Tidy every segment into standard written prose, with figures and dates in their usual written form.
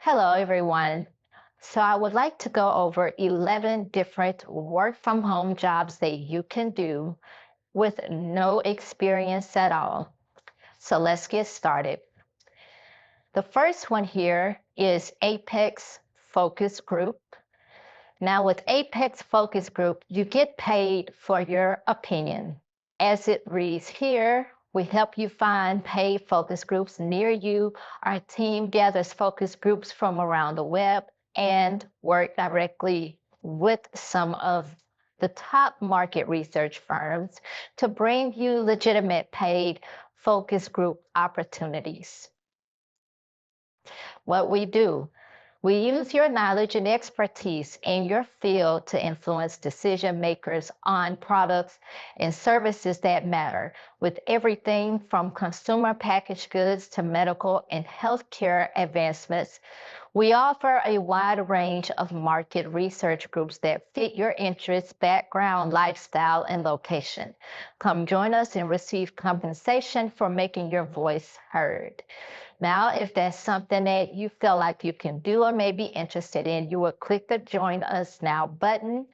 Hello, everyone. So I would like to go over 11 different work from home jobs that you can do with no experience at all. So let's get started. The first one here is Apex Focus Group. Now with Apex Focus Group, you get paid for your opinion. As it reads here, we help you find paid focus groups near you. Our team gathers focus groups from around the web and work directly with some of the top market research firms to bring you legitimate paid focus group opportunities. What we do, we use your knowledge and expertise in your field to influence decision makers on products and services that matter, with everything from consumer packaged goods to medical and healthcare advancements. We offer a wide range of market research groups that fit your interests, background, lifestyle, and location. Come join us and receive compensation for making your voice heard. Now, if that's something that you feel like you can do or may be interested in, you will click the Join Us Now button.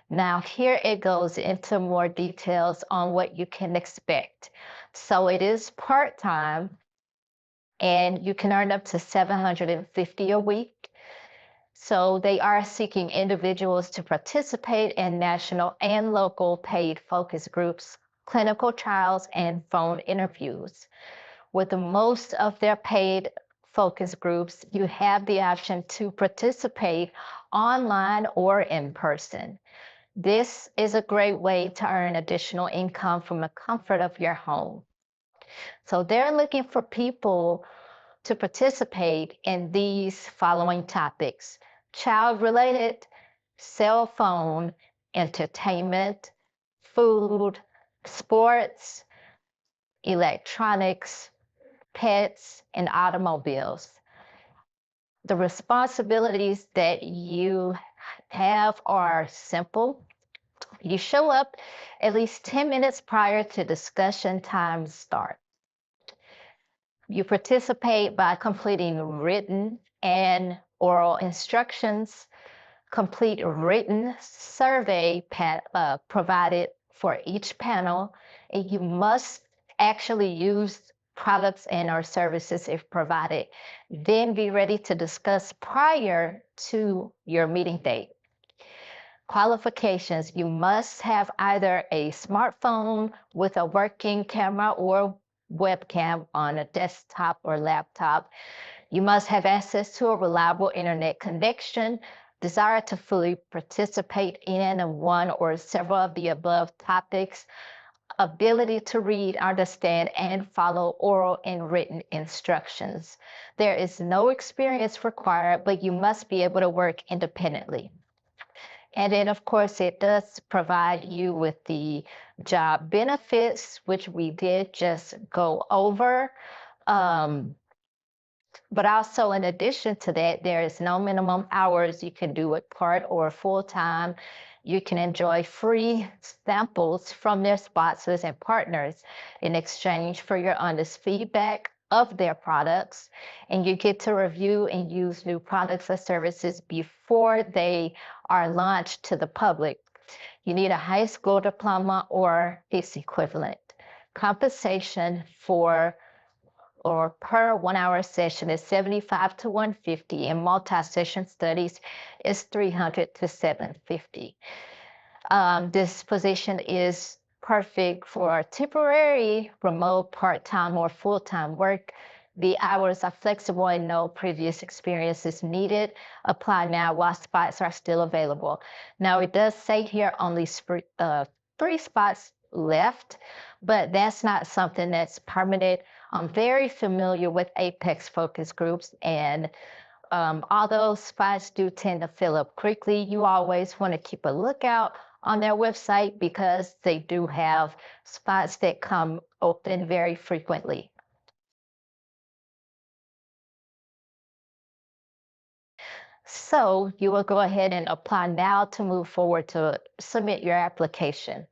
Now, here it goes into more details on what you can expect. So it is part-time, and you can earn up to $750 a week. So they are seeking individuals to participate in national and local paid focus groups, clinical trials, and phone interviews. With most of their paid focus groups, you have the option to participate online or in person. This is a great way to earn additional income from the comfort of your home. So they're looking for people to participate in these following topics: child-related, cell phone, entertainment, food, sports, electronics, pets, and automobiles. The responsibilities that you have are simple. You show up at least 10 minutes prior to discussion time start. You participate by completing written and oral instructions, complete a written survey provided for each panel, and you must actually use products and or services if provided. Then be ready to discuss prior to your meeting date. Qualifications: you must have either a smartphone with a working camera or webcam on a desktop or laptop. You must have access to a reliable internet connection, desire to fully participate in one or several of the above topics, ability to read, understand, and follow oral and written instructions. There is no experience required, but you must be able to work independently. And then, of course, it does provide you with the job benefits, which we did just go over. But also, in addition to that, there is no minimum hours. You can do it part or full time. You can enjoy free samples from their sponsors and partners in exchange for your honest feedback of their products. And you get to review and use new products or services before they are launched to the public. You need a high school diploma or its equivalent. Compensation for or per 1 hour session is 75 to 150, and multi-session studies is 300 to 750. This position is perfect for temporary, remote, part-time, or full-time work. The hours are flexible and no previous experience is needed. Apply now while spots are still available. Now it does say here only 3 spots left, but that's not something that's permanent. I'm very familiar with Apex focus groups, and although spots do tend to fill up quickly, you always want to keep a lookout on their website because they do have spots that come open very frequently. So you will go ahead and apply now to move forward to submit your application.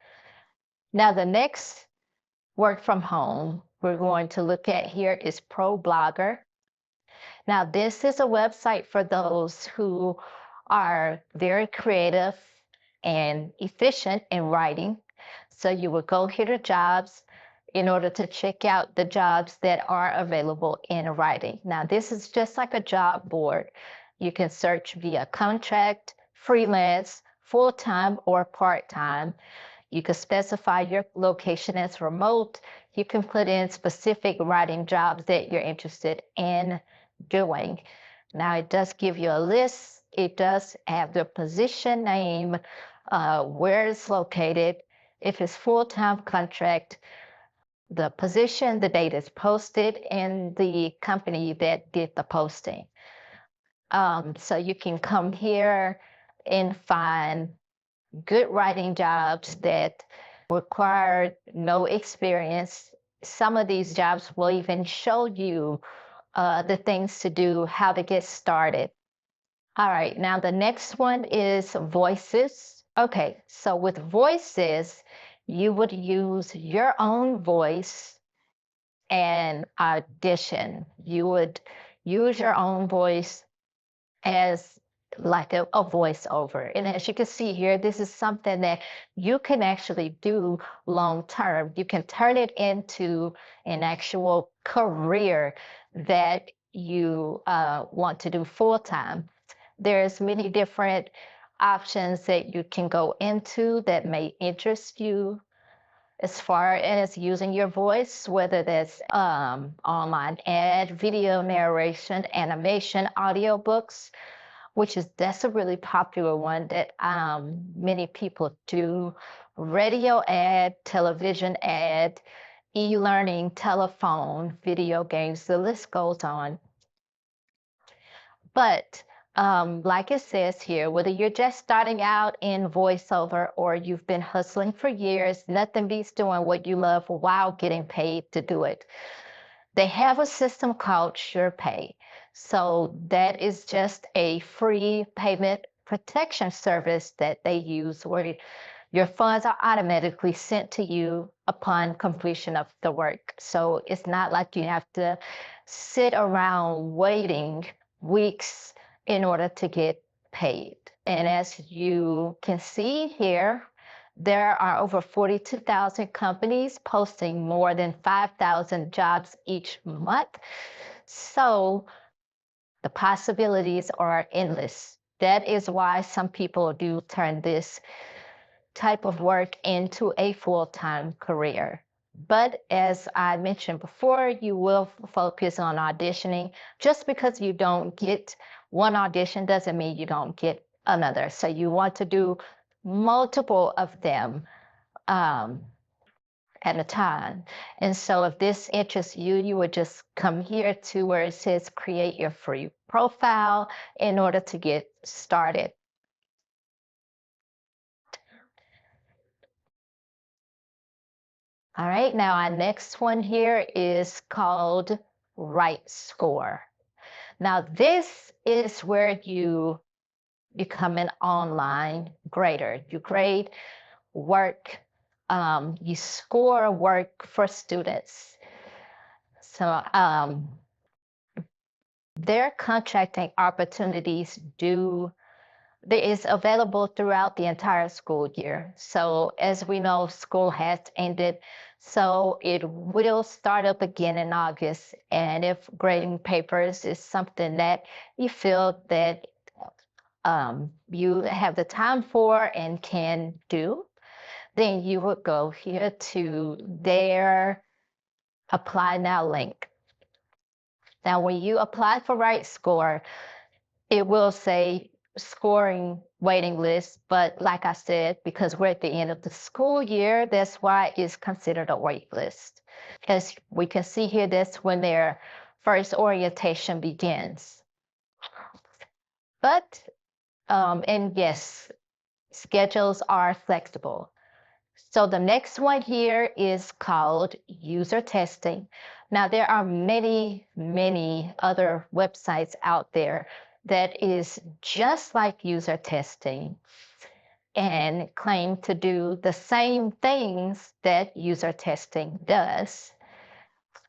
Now the next work from home we're going to look at here is Pro Blogger. Now, this is a website for those who are very creative and efficient in writing. So you will go here to jobs in order to check out the jobs that are available in writing. Now, this is just like a job board. You can search via contract, freelance, full-time, or part-time. You can specify your location as remote. You can put in specific writing jobs that you're interested in doing. Now, it does give you a list. It does have the position name, where it's located. If it's full-time contract, the position, the date it's posted, and the company that did the posting. So you can come here and find good writing jobs that require no experience. Some of these jobs will even show you the things to do, how to get started. All right, now the next one is voices. Okay, so with voices, you would use your own voice and audition. You would use your own voice as like a voiceover. And as you can see here, this is something that you can actually do long term. You can turn it into an actual career that you want to do full time. There's many different options that you can go into that may interest you as far as using your voice, whether that's online ad, video narration, animation, audiobooks, that's a really popular one that many people do. Radio ad, television ad, e-learning, telephone, video games, the list goes on. But like it says here, whether you're just starting out in voiceover or you've been hustling for years, nothing beats doing what you love while getting paid to do it. They have a system called SurePay. So that is just a free payment protection service that they use where your funds are automatically sent to you upon completion of the work. So it's not like you have to sit around waiting weeks in order to get paid. And as you can see here, there are over 42,000 companies posting more than 5,000 jobs each month. So the possibilities are endless. That is why some people do turn this type of work into a full-time career. But as I mentioned before, you will focus on auditioning. Just because you don't get one audition doesn't mean you don't get another. So you want to do multiple of them at a time. And so if this interests you, you would just come here to where it says create your free profile in order to get started. All right, now our next one here is called Right Score. Now this is where you become an online grader. You grade work, you score work for students. So their contracting opportunities is available throughout the entire school year. So as we know, school has ended, so it will start up again in August. And if grading papers is something that you feel that you have the time for and can do, then you would go here to their Apply Now link. Now, when you apply for Right Score, it will say scoring waiting list, but like I said, because we're at the end of the school year, that's why it's considered a wait list. As we can see here, that's when their first orientation begins. But, and yes, schedules are flexible. So the next one here is called user testing. Now there are many, many other websites out there that is just like user testing and claim to do the same things that user testing does.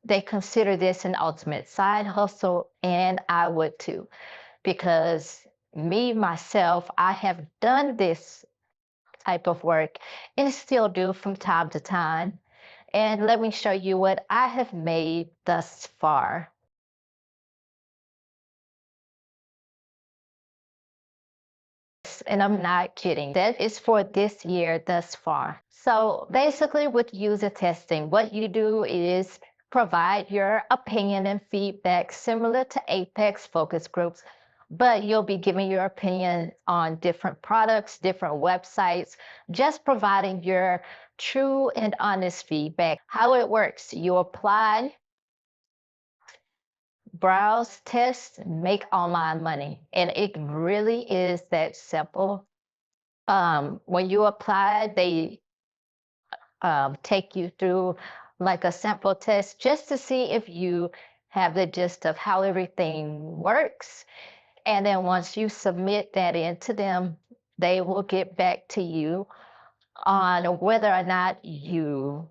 they consider this an ultimate side hustle, and I would too, because me, myself, I have done this type of work and still do from time to time. And let me show you what I have made thus far. And I'm not kidding. That is for this year thus far. So basically with user testing, what you do is provide your opinion and feedback similar to Apex focus groups, but you'll be giving your opinion on different products, different websites, just providing your true and honest feedback. How it works, you apply, browse, test, make online money. And it really is that simple. When you apply, they take you through like a sample test just to see if you have the gist of how everything works. And then once you submit that into them, they will get back to you on whether or not you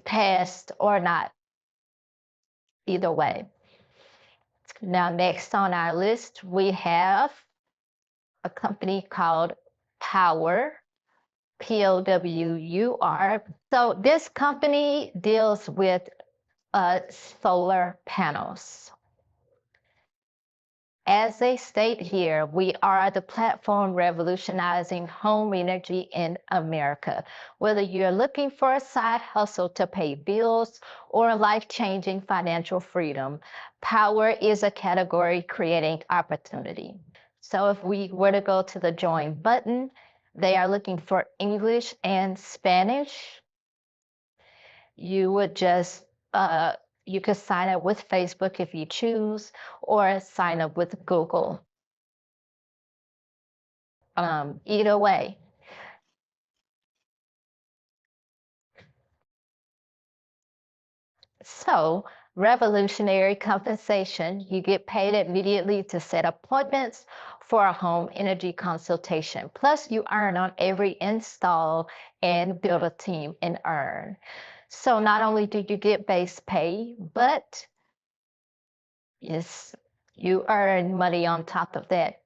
passed or not, either way. Now, next on our list, we have a company called Power, Powur. So this company deals with solar panels. As they state here, we are the platform revolutionizing home energy in America. Whether you're looking for a side hustle to pay bills or life-changing financial freedom, Power is a category creating opportunity. So if we were to go to the join button, they are looking for English and Spanish. You would just you could sign up with Facebook if you choose, or sign up with Google. Either way. So, revolutionary compensation, you get paid immediately to set appointments for a home energy consultation. Plus, you earn on every install and build a team and earn. So, not only do you get base pay, but yes, you earn money on top of that.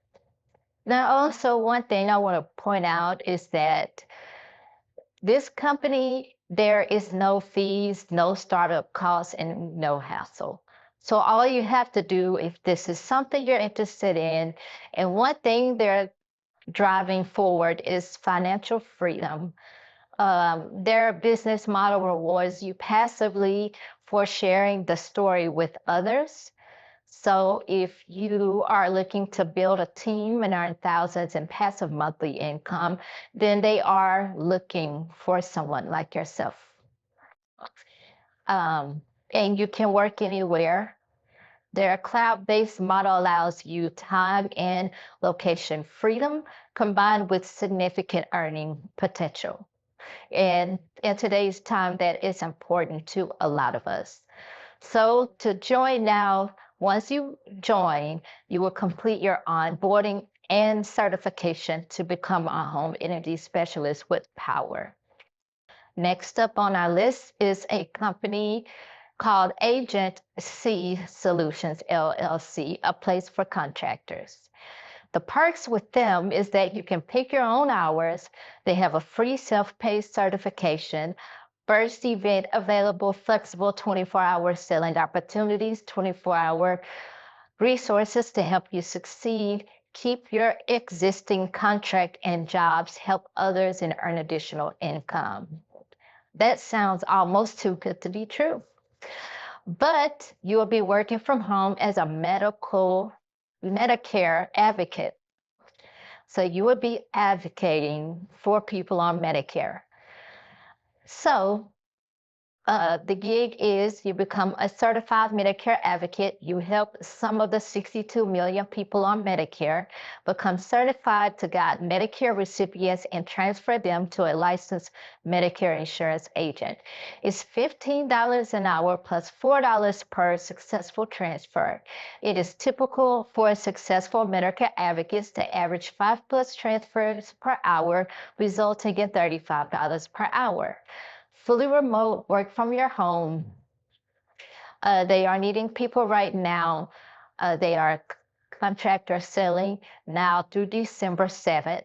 Now, also, one thing I want to point out is that this company, there is no fees, no startup costs, and no hassle. So all you have to do, if this is something you're interested in, and one thing they're driving forward is financial freedom. Their business model rewards you passively for sharing the story with others. So if you are looking to build a team and earn thousands in passive monthly income, then they are looking for someone like yourself. And you can work anywhere. Their cloud-based model allows you time and location freedom combined with significant earning potential. And in today's time, that is important to a lot of us. So to join now, once you join, you will complete your onboarding and certification to become a home energy specialist with Power. Next up on our list is a company called Agent C Solutions LLC, a place for contractors. The perks with them is that you can pick your own hours. They have a free self-paced certification, first event available, flexible 24-hour selling opportunities, 24-hour resources to help you succeed, keep your existing contract and jobs, help others, and earn additional income. That sounds almost too good to be true. But you will be working from home as a Medicare advocate. So you would be advocating for people on Medicare. So the gig is you become a certified Medicare advocate. You help some of the 62 million people on Medicare become certified to guide Medicare recipients and transfer them to a licensed Medicare insurance agent. It's $15 an hour plus $4 per successful transfer. It is typical for successful Medicare advocates to average 5+ transfers per hour, resulting in $35 per hour. Fully remote, work from your home. They are needing people right now. They are contractor selling now through December 7th.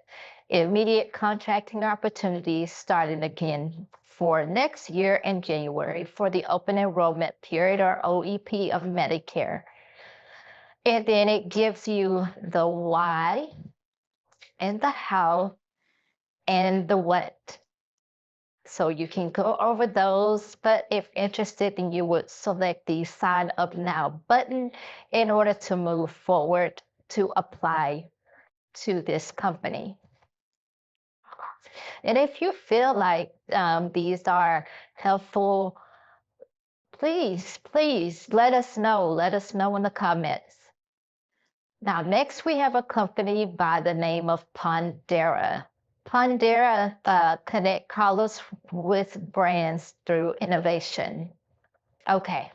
Immediate contracting opportunities starting again for next year in January for the open enrollment period or OEP of Medicare. And then it gives you the why and the how and the what. So you can go over those, but if interested, then you would select the sign up now button in order to move forward to apply to this company. And if you feel like these are helpful, please let us know. Let us know in the comments. Now, next we have a company by the name of Pondera. Pondera connect colors with brands through innovation. Okay,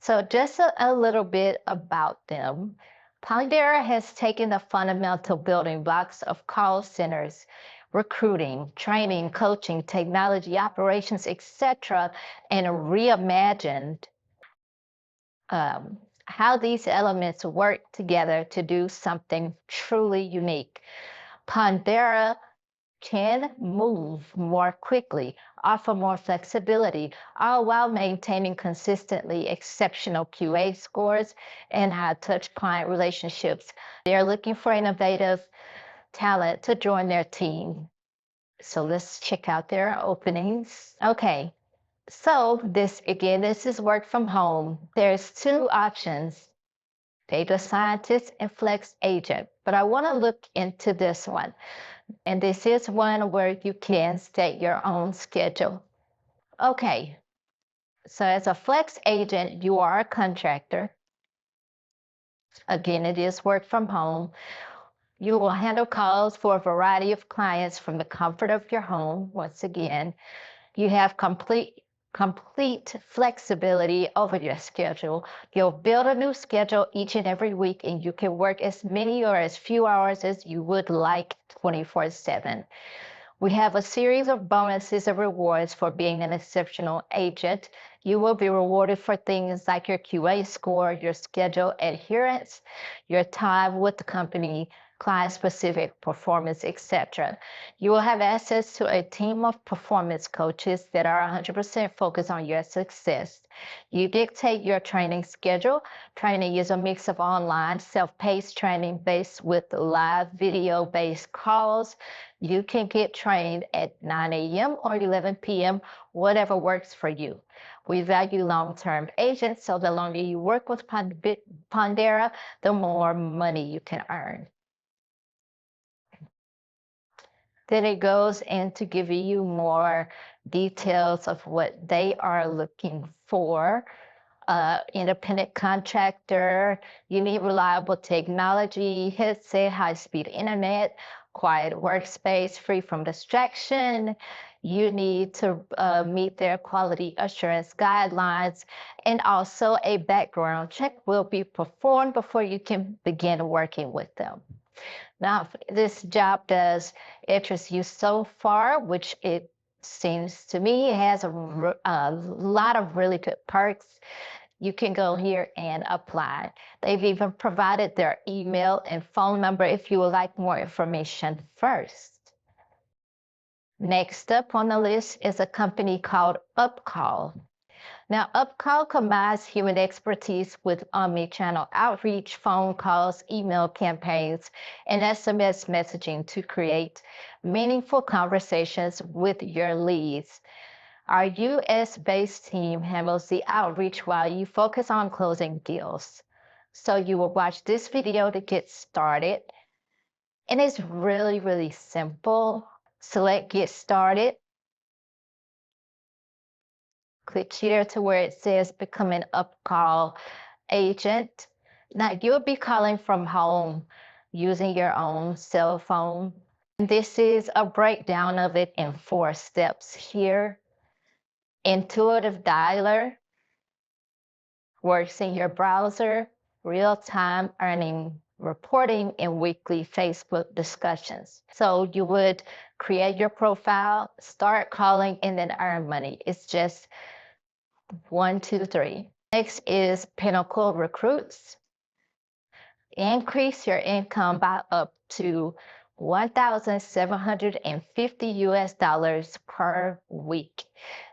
so just a little bit about them. Pondera has taken the fundamental building blocks of call centers, recruiting, training, coaching, technology, operations, etc., and reimagined how these elements work together to do something truly unique. Pondera can move more quickly, offer more flexibility, all while maintaining consistently exceptional QA scores and high-touch client relationships. They're looking for innovative talent to join their team. So let's check out their openings. Okay, so this is work from home. There's two options, data scientist and flex agent, but I want to look into this one. And this is one where you can set your own schedule. Okay, so as a flex agent, you are a contractor. Again, it is work from home. You will handle calls for a variety of clients from the comfort of your home. Once again, you have complete flexibility over your schedule. You'll build a new schedule each and every week, and you can work as many or as few hours as you would like 24/7. We have a series of bonuses and rewards for being an exceptional agent. You will be rewarded for things like your QA score, your schedule adherence, your time with the company, client-specific performance, etc. You will have access to a team of performance coaches that are 100% focused on your success. You dictate your training schedule. Training is a mix of online, self-paced training based with live video-based calls. You can get trained at 9 a.m. or 11 p.m., whatever works for you. We value long-term agents, so the longer you work with Pondera, the more money you can earn. Then it goes into giving you more details of what they are looking for. Independent contractor, you need reliable technology, headset, high-speed internet, quiet workspace, free from distraction. You need to meet their quality assurance guidelines, and also a background check will be performed before you can begin working with them. Now, if this job does interest you so far, which it seems to me it has a lot of really good perks, you can go here and apply. They've even provided their email and phone number if you would like more information first. Next up on the list is a company called Upcall. Now, Upcall combines human expertise with omni-channel outreach, phone calls, email campaigns, and SMS messaging to create meaningful conversations with your leads. Our US-based team handles the outreach while you focus on closing deals. So you will watch this video to get started. And it's really simple. Select Get Started. Click here to where it says Become an Upcall Agent. Now you'll be calling from home using your own cell phone. This is a breakdown of it in 4 steps here. Intuitive dialer works in your browser, real-time earning reporting, and weekly Facebook discussions. So you would create your profile, start calling, and then earn money. It's just 1, 2, 3. Next is Pinnacle Recruits. Increase your income by up to $1,750 per week.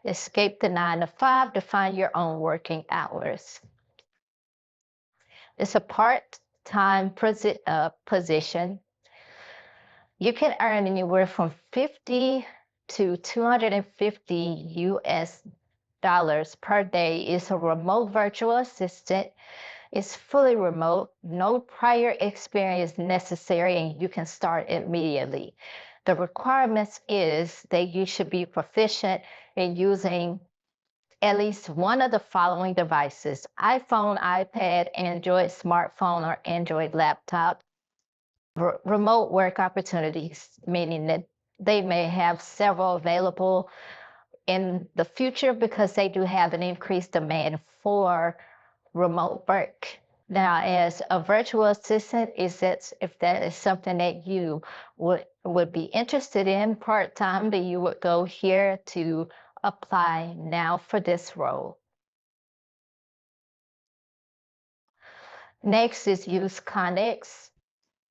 Escape the 9 to 5 to find your own working hours. It's a part-time position. You can earn anywhere from 50 to 250 US dollars per day. It's a remote virtual assistant. It's fully remote, no prior experience necessary, and you can start immediately. The requirements is that you should be proficient in using at least one of the following devices: iPhone, iPad, Android smartphone, or Android laptop. Remote work opportunities, meaning that they may have several available in the future because they do have an increased demand for remote work. Now, as a virtual assistant, if that is something that you would be interested in part-time, then you would go here to apply now for this role. Next is Use Connects.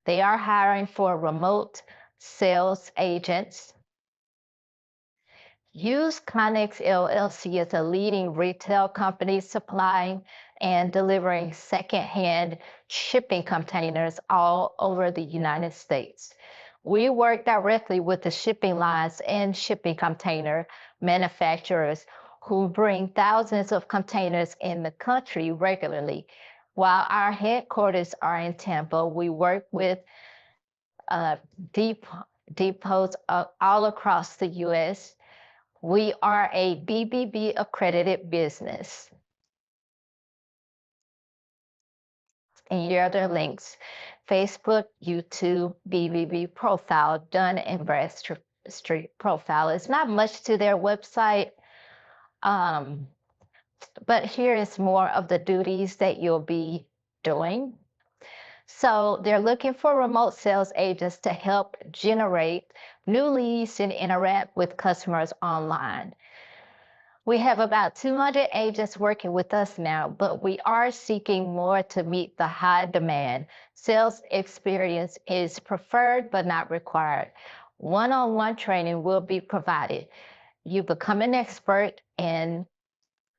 They are hiring for remote sales agents. Use Connects LLC is a leading retail company supplying and delivering secondhand shipping containers all over the United States. We work directly with the shipping lines and shipping container manufacturers who bring thousands of containers in the country regularly. While our headquarters are in Tampa, we work with depots all across the U.S. We are a BBB accredited business. And here are the links: Facebook, YouTube, BBB profile, Dun and Bradstreet profile. It's not much to their website, but here is more of the duties that you'll be doing. So they're looking for remote sales agents to help generate new leads and interact with customers online. We have about 200 agents working with us now, but we are seeking more to meet the high demand. Sales experience is preferred but not required. One-on-one training will be provided. You become an expert in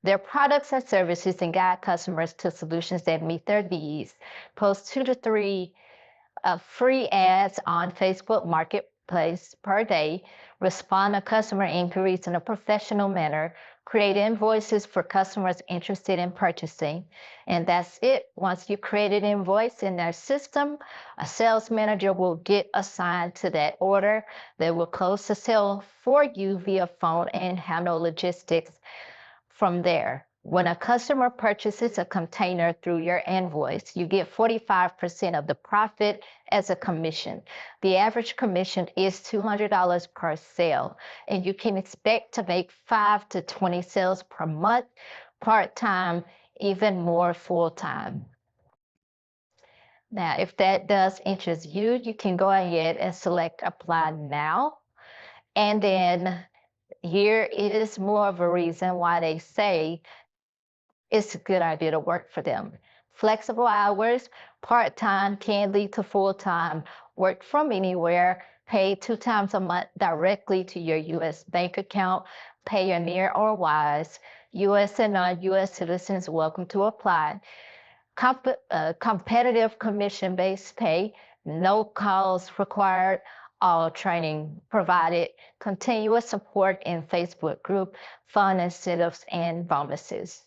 their products and services and guide customers to solutions that meet their needs. Post 2 to 3 free ads on Facebook Marketplace per day. Respond to customer inquiries in a professional manner. Create invoices for customers interested in purchasing. And that's it. Once you create an invoice in their system, a sales manager will get assigned to that order. They will close the sale for you via phone and handle logistics from there. When a customer purchases a container through your invoice, you get 45% of the profit as a commission. The average commission is $200 per sale, and you can expect to make 5 to 20 sales per month, part-time, even more full-time. Now, if that does interest you, you can go ahead and select Apply Now. And then here is more of a reason why they say it's a good idea to work for them. Flexible hours, part-time can lead to full-time, work from anywhere, paid 2 times a month directly to your U.S. bank account, Payoneer or Wise. U.S. and non-U.S. citizens welcome to apply. Competitive commission-based pay, no calls required, all training provided, continuous support in Facebook group, fund incentives, and bonuses.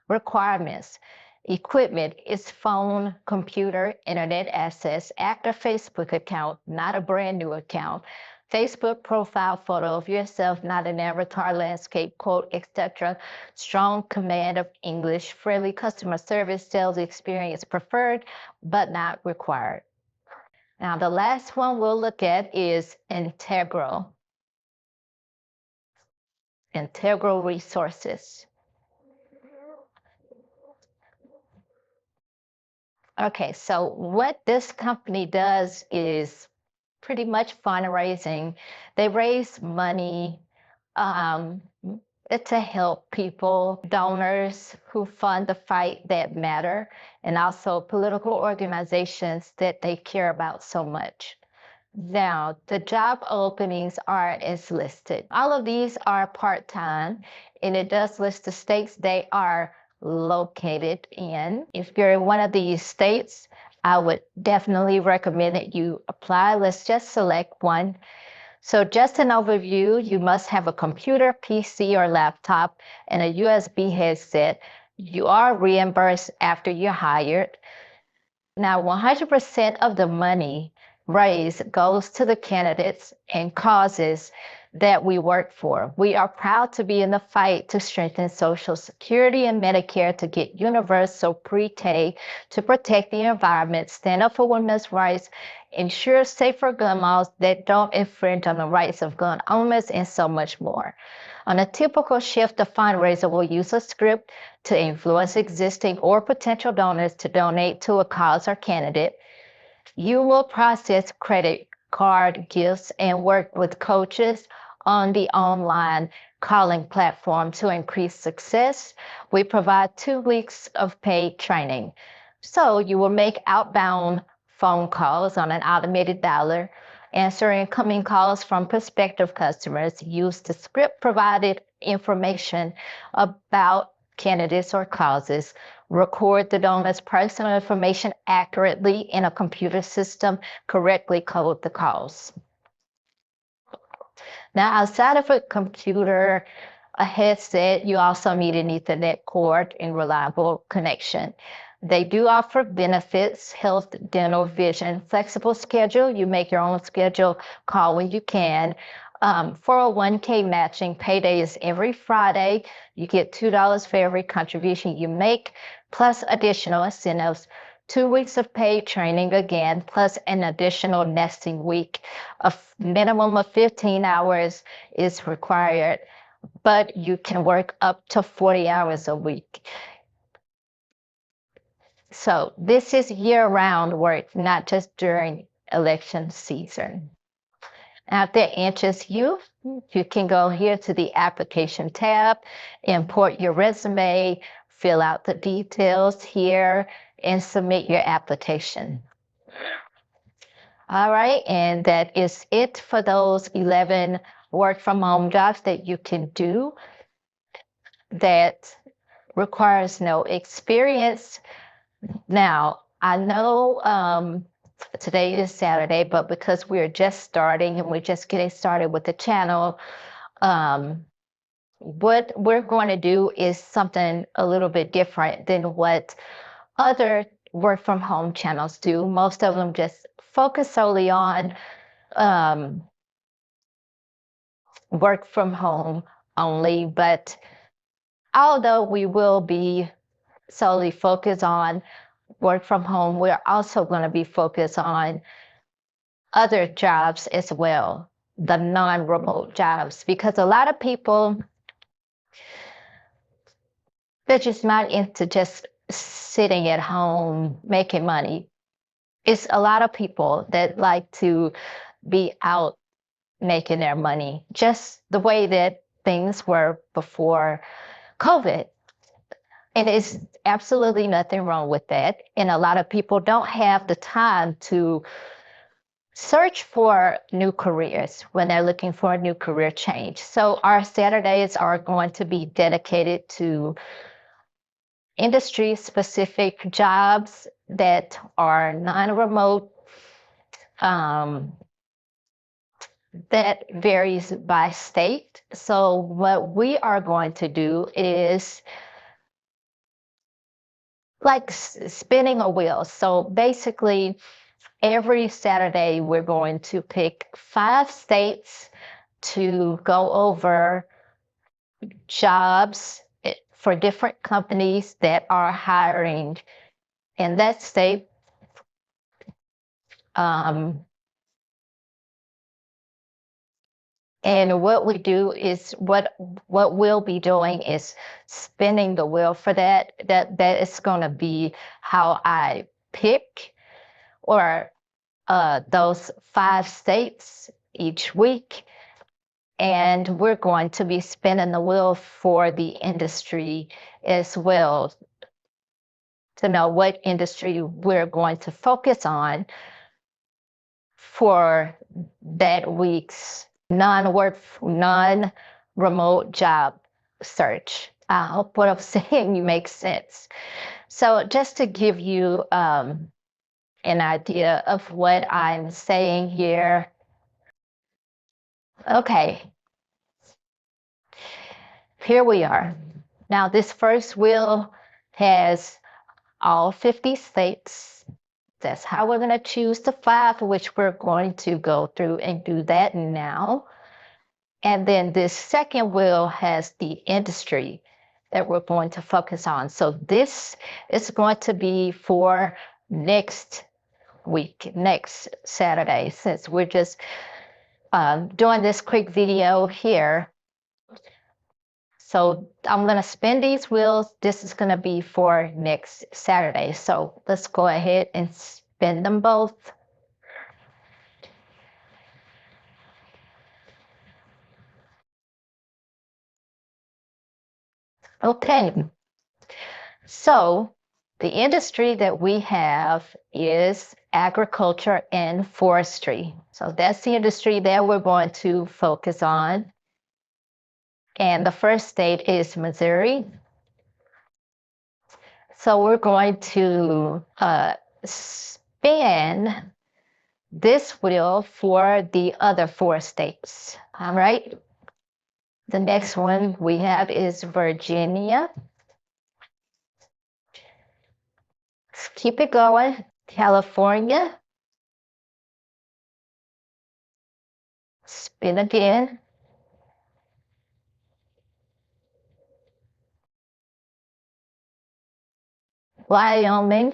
Requirements: equipment is phone, computer, internet access, active Facebook account, not a brand new account, Facebook profile photo of yourself, not an avatar, landscape, quote, etc. Strong command of English, friendly customer service, sales experience preferred, but not required. Now, the last one we'll look at is Integral Resources. Okay, so what this company does is pretty much fundraising. They raise money to help people, donors who fund the fight that matter, and also political organizations that they care about so much. Now, the job openings are as listed. All of these are part-time, and it does list the states they are located in. If you're in one of these states, I would definitely recommend that you apply. Let's just select one. So just an overview, you must have a computer, PC, or laptop, and a USB headset. You are reimbursed after you're hired. Now, 100% of the money raised goes to the candidates and causes that we work for. We are proud to be in the fight to strengthen Social Security and Medicare, to get universal pre-K, to protect the environment, stand up for women's rights, ensure safer gun laws that don't infringe on the rights of gun owners, and so much more. On a typical shift, the fundraiser will use a script to influence existing or potential donors to donate to a cause or candidate. You will process credit card gifts and work with coaches on the online calling platform to increase success. We provide 2 weeks of paid training. So you will make outbound phone calls on an automated dialer, answer incoming calls from prospective customers, use the script provided information about candidates or causes, record the donor's personal information accurately in a computer system, correctly code the calls. Now, outside of a computer, a headset, you also need an Ethernet cord and reliable connection. They do offer benefits, health, dental, vision, flexible schedule. You make your own schedule, call when you can. 401k matching, payday is every Friday. You get $2 for every contribution you make, plus additional incentives. 2 weeks of paid training again, plus an additional nesting week. A minimum of 15 hours is required, but you can work up to 40 hours a week. So this is year-round work, not just during election season. Now, if that interests you, you can go here to the application tab, import your resume, fill out the details here, and submit your application. All right, and that is it for those 11 work from home jobs that you can do that requires no experience. Now, I know today is Saturday, but because we're just starting and we're just getting started with the channel, what we're going to do is something a little bit different than what other work from home channels do. Most of them just focus solely on work from home only, but although we will be solely focused on work from home, we're also going to be focused on other jobs as well, the non-remote jobs, because a lot of people, they're just not into just sitting at home making money. It's a lot of people that like to be out making their money, just the way that things were before COVID. And there's absolutely nothing wrong with that. And a lot of people don't have the time to search for new careers when they're looking for a new career change. So our Saturdays are going to be dedicated to industry-specific jobs that are non-remote. That varies by state. So what we are going to do is like spinning a wheel. So basically, every Saturday, we're going to pick 5 states to go over jobs for different companies that are hiring in that state. And what we do is what we'll be doing is spinning the wheel for that. That is going to be how I pick or those 5 states each week. And we're going to be spinning the wheel for the industry as well to know what industry we're going to focus on for that week's non-remote job search. I hope what I'm saying makes sense. So just to give you an idea of what I'm saying here. Okay, here we are. Now this first wheel has all 50 states. That's how we're going to choose the 5, which we're going to go through and do that now. And then this second wheel has the industry that we're going to focus on. So this is going to be for next week, next Saturday, since we're just doing this quick video here. So I'm going to spin these wheels. This is going to be for next Saturday. So let's go ahead and spin them both. Okay. So the industry that we have is agriculture and forestry. So that's the industry that we're going to focus on. And the first state is Missouri. So we're going to spin this wheel for the other 4 states. All right. The next one we have is Virginia. Let's keep it going. California. Spin again. Wyoming.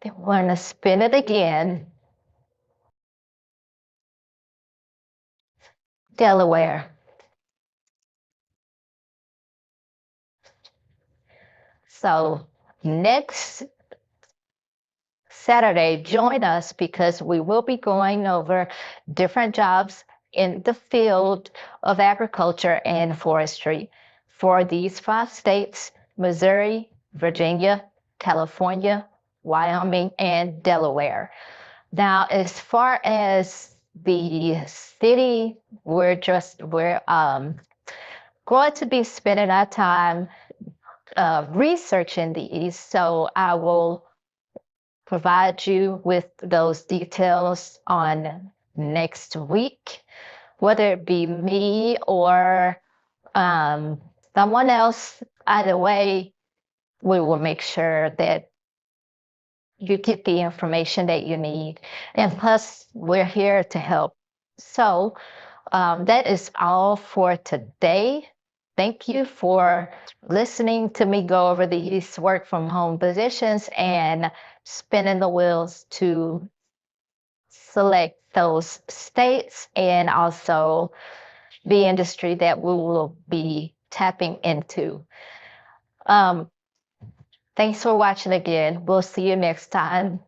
Then we're going to spin it again. Delaware. So next Saturday, join us because we will be going over different jobs in the field of agriculture and forestry for these 5 states: Missouri, Virginia, California, Wyoming, and Delaware. Now, as far as the city, we're going to be spending our time researching these. So I will provide you with those details on next week, whether it be me or someone else. Either way, we will make sure that you get the information that you need. And plus, we're here to help. So that is all for today. Thank you for listening to me go over these work from home positions and spinning the wheels to select those states and also the industry that we will be tapping into. Thanks for watching again. We'll see you next time.